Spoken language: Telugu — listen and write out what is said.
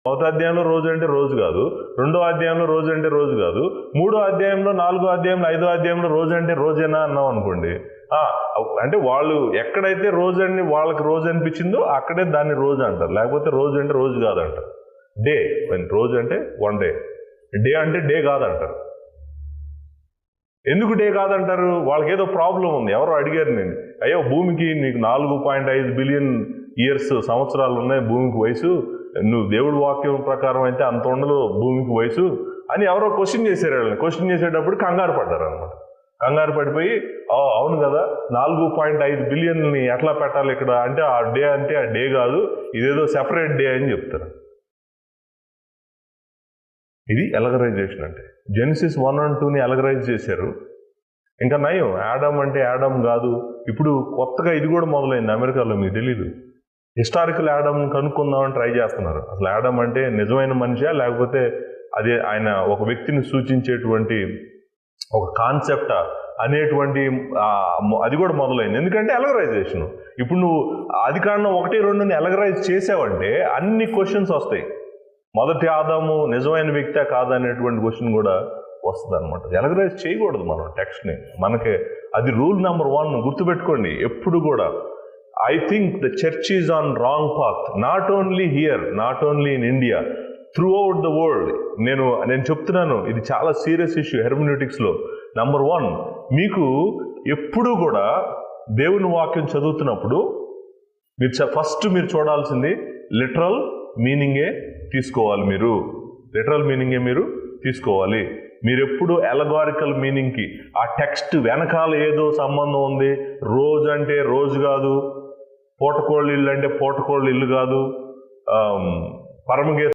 మొదటి అధ్యాయంలో రోజు అంటే రోజు కాదు, రెండో అధ్యాయంలో రోజు అంటే రోజు కాదు, మూడో అధ్యాయంలో, నాలుగో అధ్యాయంలో, ఐదో అధ్యాయంలో రోజు అంటే రోజేనా అన్నాం అనుకోండి, అంటే వాళ్ళు ఎక్కడైతే రోజు అని వాళ్ళకి రోజు అనిపించిందో అక్కడే దాన్ని రోజు అంటారు. లేకపోతే రోజు అంటే రోజు కాదంటారు. డే, రోజు అంటే 1 డే, డే అంటే డే కాదంటారు. ఎందుకు డే కాదంటారు? వాళ్ళకి ఏదో ప్రాబ్లం ఉంది. ఎవరో అడిగారు నేను, అయ్యో భూమికి నీకు 4.5 బిలియన్ ఇయర్స్ సంవత్సరాలు ఉన్నాయి భూమికి వయసు, నువ్వు దేవుడి వాక్యం ప్రకారం అయితే అంత ఉండదు భూమికి వయసు అని ఎవరో క్వశ్చన్ చేశారు. వాళ్ళని క్వశ్చన్ చేసేటప్పుడు కంగారు పడ్డారు అనమాట. కంగారు పడిపోయి, అవును కదా 4.5 బిలియన్ని ఎట్లా పెట్టాలి ఇక్కడ అంటే ఆ డే కాదు, ఇదేదో సెపరేట్ డే అని చెప్తారు. ఇది ఎలగరైజేషన్ అంటే. జెనిసిస్ 1 and 2ని ఎలగరైజ్ చేశారు. ఇంకా నయం, యాడమ్ అంటే యాడమ్ కాదు. ఇప్పుడు కొత్తగా ఇది కూడా మొదలైంది అమెరికాలో, మీకు తెలీదు. హిస్టారికల్ యాడమ్ కనుక్కుందామని ట్రై చేస్తున్నారు. అసలు యాడమ్ అంటే నిజమైన మనిషా, లేకపోతే అదే ఆయన ఒక వ్యక్తిని సూచించేటువంటి ఒక కాన్సెప్టా అనేటువంటి అది కూడా మొదలైంది. ఎందుకంటే ఎలగరైజేషన్. ఇప్పుడు నువ్వు ఆదికాండం 1-2ని ఎలగరైజ్ చేసావంటే అన్ని క్వశ్చన్స్ వస్తాయి. మొదటి ఆదాము నిజమైన వ్యక్తే కాదనేటువంటి క్వశ్చన్ కూడా వస్తుంది అనమాట. ఎలగరైజ్ చేయకూడదు మనం టెక్స్ట్ని. మనకి అది రూల్ నెంబర్ 1 గుర్తుపెట్టుకోండి ఎప్పుడు కూడా. I think the church is on wrong path, not only here, not only in India, through out the world. నేను చెప్తున్నాను, ఇది చాలా సీరియస్ ఇష్యూ హెర్మెనూటిక్స్లో. నెంబర్ 1, మీకు ఎప్పుడు కూడా దేవుని వాక్యం చదువుతున్నప్పుడు ఫస్ట్ మీరు చూడాల్సింది లిటరల్ మీనింగే తీసుకోవాలి. లిటరల్ మీనింగే మీరు తీసుకోవాలి. మీరు ఎప్పుడు ఎలగారికల్ మీనింగ్కి, ఆ టెక్స్ట్ వెనకాల ఏదో సంబంధం ఉంది, రోజు అంటే రోజు కాదు, పూటకోళ్ళ ఇల్లు అంటే పూటకోళ్ళ ఇల్లు కాదు, పరమగీత